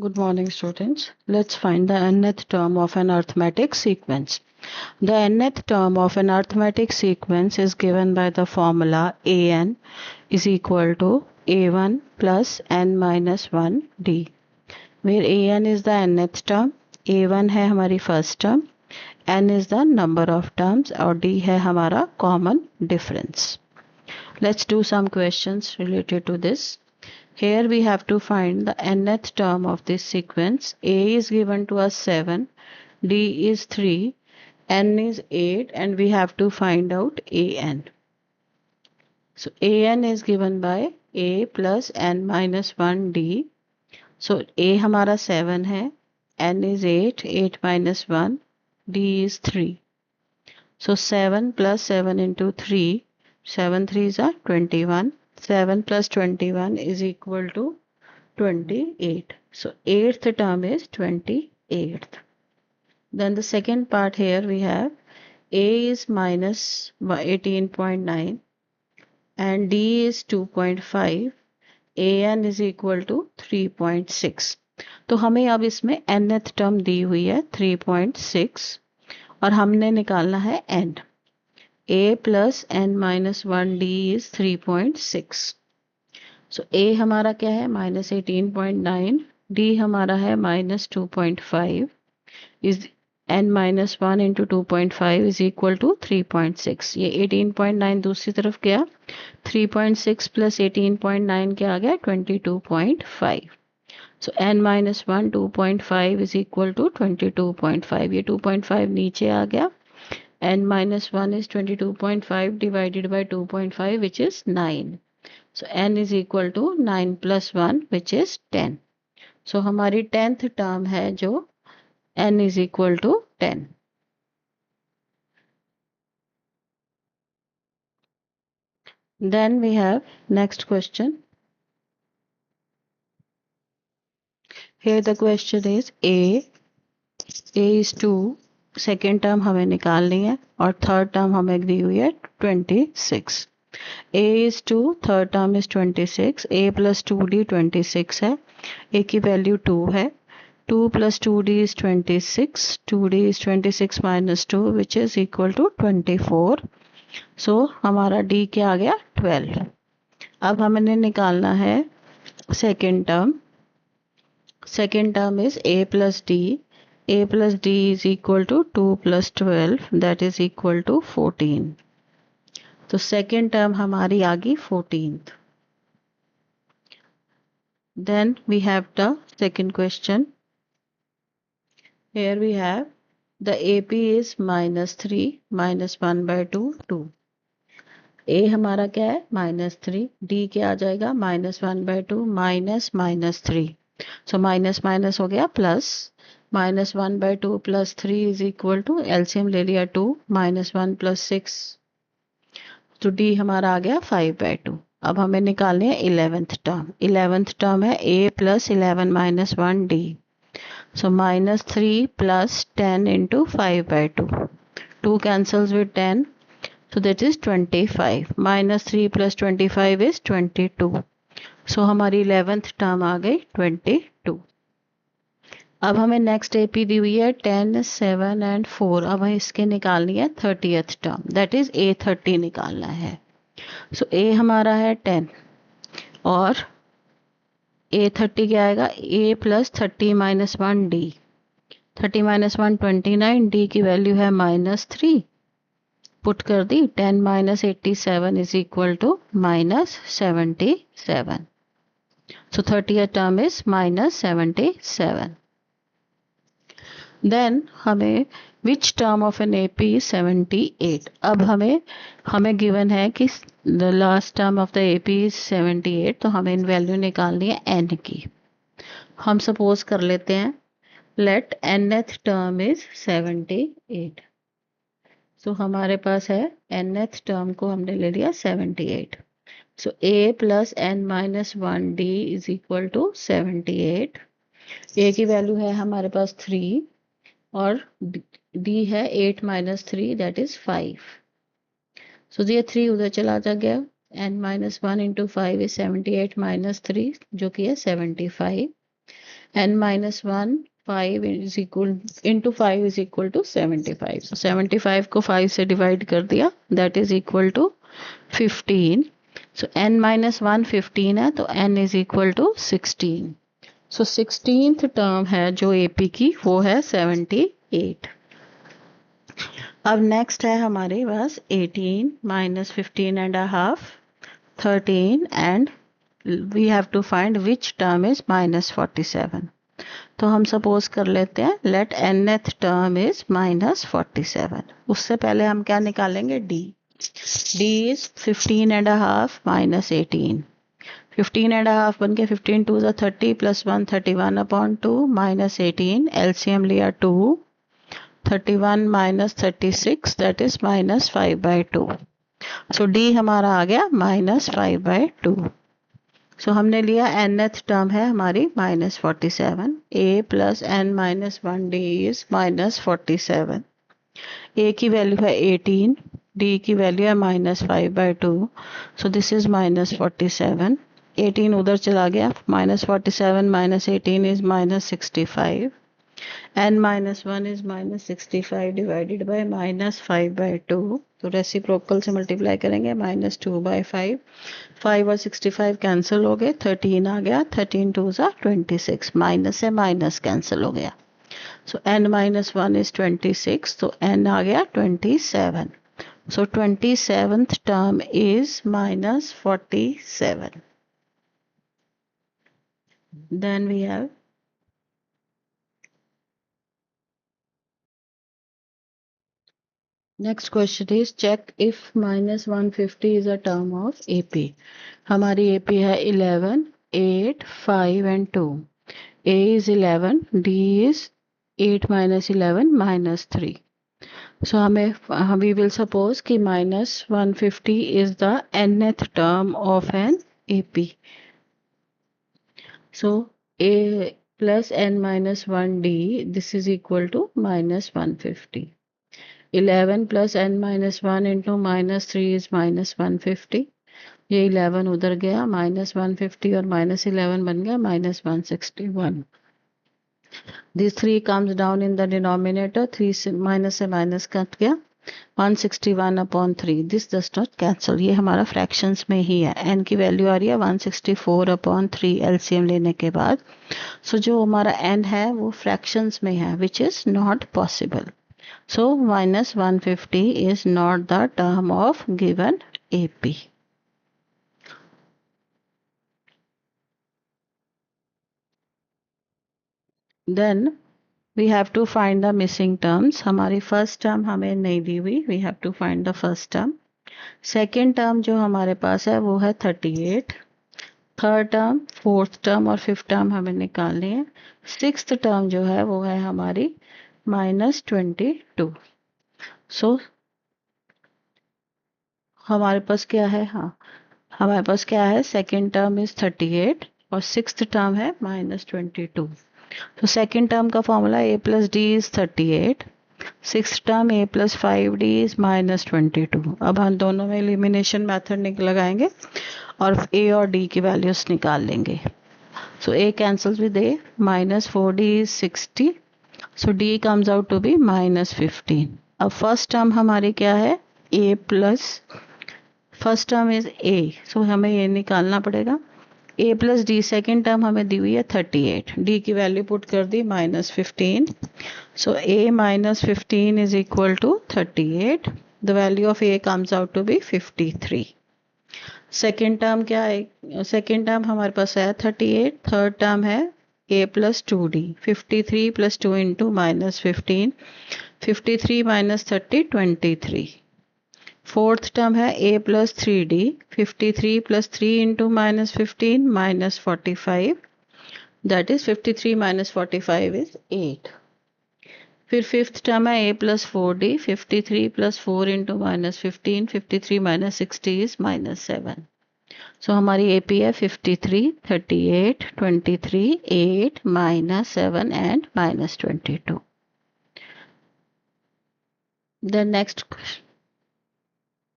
Good morning, students. Let's find the nth term of an arithmetic sequence. The nth term of an arithmetic sequence is given by the formula an is equal to a1 plus n minus 1 d, where an is the nth term, a1 है हमारी first term, n is the number of terms और d है हमारा common difference. Let's do some questions related to this. Here we have to find the nth term of this sequence. A is given to us 7, D is 3, N is 8, and we have to find out An. So An is given by A plus N minus 1 D. So A हमारा 7 है, N is 8, 8 minus 1, D is 3. So 7 plus 7 into 3, 7 3s are 21. 7 plus 21 is equal to 28. So 8th term is 28th. Then the second part here we have A is minus 18.9 and D is 2.5. An is equal to 3.6. तो हमें अब इसमें nth term दी हुई है 3.6 और हमने निकालना है n. A plus n minus 1 D is 3.6. सो ए हमारा क्या है -18.9, डी हमारा है -2.5, is n minus 1 into 2.5 is equal to 3.6. ये 18.9 दूसरी तरफ गया, 3.6 plus 18.9 क्या आ गया 22.5. सो n minus 1 2.5 is equal to 22.5. ये 2.5 नीचे आ गया. n minus 1 is 22.5 divided by 2.5 which is 9. So n is equal to 9 plus 1 which is 10. So हमारी 10th term है जो n is equal to 10. Then we have next question. Here the question is A is 2, second term हमें निकालनी है और third term हमें दी हुई है 26. A is 2, third term is 26, A plus 2D 26 है, A की वैल्यू 2 है, 2 plus 2D is 26, 2D is 26 minus 2 which is equal to 24. So हमारा D क्या आ गया 12. अब हमने निकालना है second term. Second term is A plus D. A plus D is equal to 2 plus 12 that is equal to 14. तो second term हमारी आ गई 14th. Then we have the second question. Here we have the AP is -3 minus 1 by 2 2. A हमारा क्या है -3, D क्या आ जाएगा -1 by 2 minus 3. So minus minus हो गया plus, -1 by 2 plus 3 is equal to LCM ले लिया 2, -1 plus 6. तो D हमारा आ गया 5 by 2. अब हमें निकालने हैं 11th टर्म. 11th टर्म है A plus 11 minus 1 D. So -3 plus 10 into 5 by 2. 2 cancels with 10. So that is 25. -3 plus 25 is 22. So हमारी 11th टर्म आ गई 22. अब हमें नेक्स्ट एपी दी हुई है 10, 7 एंड 4. अब हमें इसके निकालनी है 30th term, that is A30 निकालना है. सो A हमारा है 10 और A30 क्या आएगा A plus 30 minus 1 D. 30 minus 1 29, D की वैल्यू है -3. पुट कर दी, 10 minus 87 is equal to -77. So 30th term is -77. Then हमें which term of an AP is 78. अब हमें given है कि the last term of the AP is 78, तो हमें इन वैल्यू निकालनी है n की. हम सपोज कर लेते हैं let nth term is 78. So हमारे पास है nth term को हमने ले लिया 78. So A plus n minus 1 D is equal to 78. A की वैल्यू है हमारे पास 3 और D है 8 minus 3 that is 5. So ये 3 उधर चला जा गया. n minus 1 into 5 is 78 minus 3 जो कि है 75. n minus 1 5 is equal into 5 is equal to 75. So 75 को 5 से डिवाइड कर दिया, that is equal to 15. So n minus 1 15 है, तो n is equal to 16. So 16th term है जो AP की, वो है 78. अब नेक्स्ट है हमारे पास 18 minus 15 and a half 13 and we have to find which term is minus 47. तो हम सपोज कर लेते हैं let nth term is minus 47. उससे पहले हम क्या निकालेंगे, d. d is 15 and a half minus 18. 15 and a half बन के 15 2 is 30 plus 1 31 upon 2 minus 18. LCM लिया 2. 31 minus 36 that is minus 5 by 2. So d हमारा आ गया minus 5 by 2. So हमने लिया nth टर्म है हमारी minus 47. a plus n minus 1d is minus 47. a की वैल्यू है 18. d की वैल्यू है minus 5 by 2. So this is minus 47. 18 उधर चला गया. Minus 47 minus 18 is minus 65. n minus 1 is minus 65 divided by minus 5 by 2. तो रेसिप्रोकल से multiply करेंगे, minus 2 by 5. 5 और 65 कैंसिल हो गए, 13 आ गया. 13 2 ज़ा 26. माइनस से माइनस कैंसिल हो गया. सो n minus 1 is 26. तो n आ गया 27. So 27th term is minus 47. Then we have next question is check if minus 150 is a term of AP. हमारी AP है 11, 8, 5 and 2. A is 11, D is 8 minus 11 minus 3. So we will suppose कि minus 150 is the nth term of an AP. So A plus n minus 1D, this is equal to minus 150. 11 plus n minus 1 into minus 3 is minus 150. ये 11 उधर गया, minus 150 और minus 11 बन गया minus 161. This 3 comes down in the denominator. 3 से minus cut गया. 161 upon 3. This does not cancel. ये हमारा fractions में ही है. n की वैल्यू आ रही है 164 upon 3 LCM लेने के बाद. So जो हमारा n है वो fractions में है, which is not possible. So minus 150 is not the term of given AP. Then we have to find the missing terms. हमारी first term हमें नहीं दी हुई. We have to find the first term. Second term जो हमारे पास है वो है 38. Third term, fourth term और fifth term हमें निकालनी है. Sixth term जो है वो है हमारी minus 22. So हमारे पास क्या है, हाँ हमारे पास क्या है, सेकेंड टर्म इज 38 और सिक्स्थ टर्म है minus 22. तो सेकेंड टर्म का formula a plus D is 38. Sixth term a plus 5d is minus 22. अब हम दोनों में एलिमिनेशन मेथड लगाएंगे और a और d की वैल्यूज निकाल लेंगे. So a cancels with a. minus 4d is 60. So d comes out to be minus 15. अब फर्स्ट टर्म हमारी क्या है, a plus first term is a. So हमें ये निकालना पड़ेगा. a plus d second term हमें दी हुई है 38. d की वैल्यू पुट कर दी minus 15. So a minus 15 is equal to 38. The value of a comes out to be 53. Second term क्या है, सेकेंड टर्म हमारे पास है 38. थर्ड टर्म है a plus 2d. 53 plus 2 into minus 15. 53 minus 30 23. Fourth term है a plus 3d. 53 plus 3 into minus 15 minus 45. That is 53 minus 45 is 8. फिर fifth term है a plus 4d. 53 plus 4 into minus 15. 53 minus 60 is minus 7. सो हमारी AP है 53, 38, 23, 8, minus 7 and minus 22. The next question.